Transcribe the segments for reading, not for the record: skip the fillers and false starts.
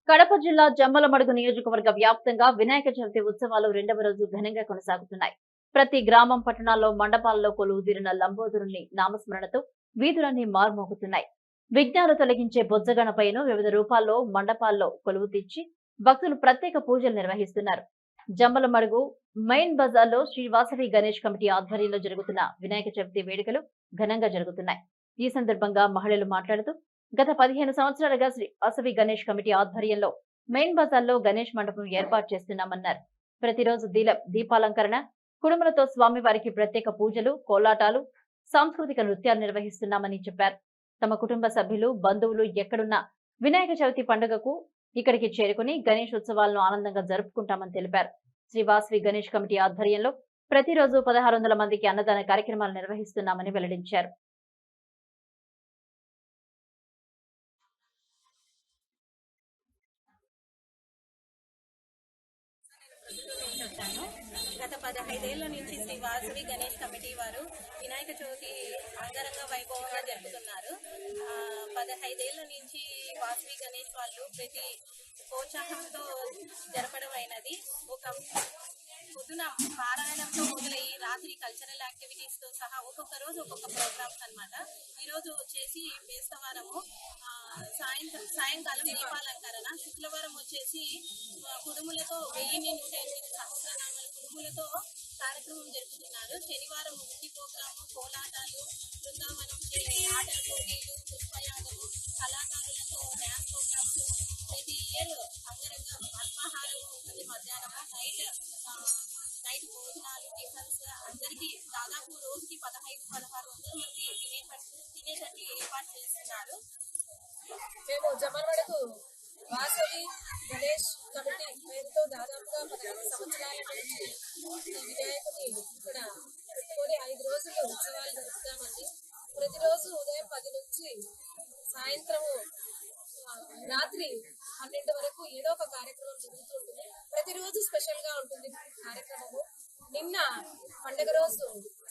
కడప జిల్లా జమ్మలమడుగు నియోజకవర్గ వ్యాప్తంగా వినాయక చవితి ఉత్సవాలు రెండవ రోజు ఘనంగా కొనసాగుతున్నాయి. ప్రతి గ్రామం, పట్టణాల్లో, మండపాల్లో కొలువుదీరిన లంబోదరుని నామస్మరణతో వీధులన్నీ మారుమోగుతున్నాయి. విఘ్నాలు తొలగించే బొజ్జగణపయ్యను వివిధ రూపాల్లో మండపాల్లో కొలువు తీర్చి భక్తులు ప్రత్యేక పూజలు నిర్వహిస్తున్నారు. జమ్మలమడుగు మెయిన్ బజార్లో శ్రీ వాసవి గణేష్ కమిటీ ఆధ్వర్యంలో జరుగుతున్న వినాయక చవితి వేడుకలు ఘనంగా జరుగుతున్నాయి. ఈ సందర్భంగా మహిళలు మాట్లాడుతూ గత 15 సంవత్సరాలుగా శ్రీ వాసవి గణేష్ కమిటీ ఆధ్వర్యంలో మెయిన్ బజార్లో గణేష్ మండపం ఏర్పాటు చేస్తున్నామన్నారు. ప్రతిరోజు దీపాలంకరణ, కుడుములతో స్వామివారికి ప్రత్యేక పూజలు, కోలాటాలు, సాంస్కృతిక నృత్యాలు నిర్వహిస్తున్నామని చెప్పారు. తమ కుటుంబ సభ్యులు, బంధువులు ఎక్కడున్నా వినాయక చవితి పండుగకు ఇక్కడికి చేరుకుని గణేష్ ఉత్సవాలను ఆనందంగా జరుపుకుంటామని తెలిపారు. శ్రీ వాసవి గణేష్ కమిటీ ఆధ్వర్యంలో ప్రతిరోజు 1600 మందికి అన్నదాన కార్యక్రమాలు నిర్వహిస్తున్నామని వెల్లడించారు. గత 15 ఏళ్ల నుంచి శ్రీ వాసవి గణేష్ కమిటీ వారు వినాయక చవితి అంగరంగ వైభవంగా జరుపుతున్నారు. 15 ఏళ్ల నుంచి వాసవి గణేష్ వాళ్ళు ప్రతి ప్రోత్సాహంతో జరపడం అయినది. ఒక పొద్దున పారాయణంతో మొదలయ్యి రాత్రి కల్చరల్ యాక్టివిటీస్ తో సహా ఒక్కొక్క రోజు ఒక్కొక్క ప్రోగ్రామ్స్ అన్నమాట. ఈరోజు వచ్చేసి బేస్తవారము, సాయంకాలం దీపాలంకరణ, శుక్రవారం వచ్చేసి కుడుములతో 1000 సహస్రనామాల కుడుములతో కార్యక్రమం జరుపుతున్నారు. శనివారం ముక్తి ప్రోగ్రాము, కోలాటాలు, బృందావనం, ఆటల పోటీలు, పుష్పయాగము, కళాకారులతో డ్యాన్స్ ప్రోగ్రామ్స్. ప్రతి ఇయర్ అంగరంగ అల్పాహారం ఉంటుంది. మధ్యాహ్నం నైట్ భోజనాలు, టిఫిన్స్ అందరికీ దాదాపు రోజుకి 1500-1600 మంది తినేటట్లు ఏర్పాటు చేస్తున్నారు. మేము జమ్మలమడుగు వాసవి గణేష్ కమిటీ పేరుతో దాదాపుగా 15 సంవత్సరాల నుంచి ఈ వినాయకుని ఇక్కడ పెట్టుకొని 5 రోజులు ఉత్సవాలు జరుపుతామండి. ప్రతిరోజు ఉదయం 10 నుంచి సాయంత్రము రాత్రి 12 వరకు ఏదో ఒక కార్యక్రమం జరుగుతుంటుంది. ప్రతిరోజు స్పెషల్ గా ఉంటుంది కార్యక్రమము. నిన్న పండుగ రోజు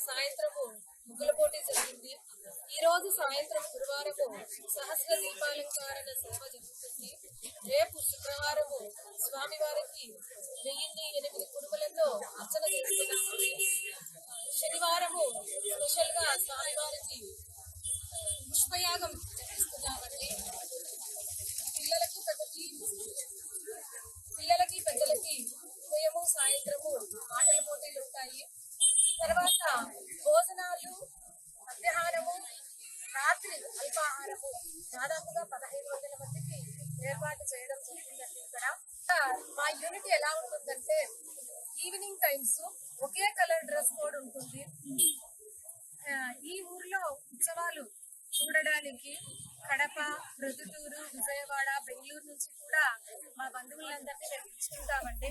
సాయంత్రము ముగ్గుల పోటీ జరిగింది. ఈ రోజు సాయంత్రం గురువారము సహస్ర దీపాలంకరణ సేవ జరుగుతుంది. రేపు శుక్రవారము స్వామివారికి 1008 కుడుములతో అర్చన చేస్తున్నాము. శనివారము స్పెషల్ గా స్వామివారికి పుష్పయాగం చేస్తున్నామండి. పిల్లలకి పెద్దలకి ఉదయము సాయంత్రము ఆటల పోటీలు ఉంటాయి. తర్వాత భోజనాలు, మధ్యాహ్నము, రాత్రి అల్పాహారము దాదాపుగా 1500 మందికి ఏర్పాటు చేయడం జరిగిందండి. ఇక్కడ మా యూనిట్ ఎలా ఉంటుందంటే ఈవినింగ్ టైమ్స్ ఒకే కలర్ డ్రెస్ కోడ్ ఉంటుంది. ఈ ఊర్లో ఉత్సవాలు చూడడానికి కడప, ప్రొద్దుటూరు, విజయవాడ, బెంగళూరు నుంచి కూడా మా బంధువులందరినీ మేము పిలుచుకుంటామండి.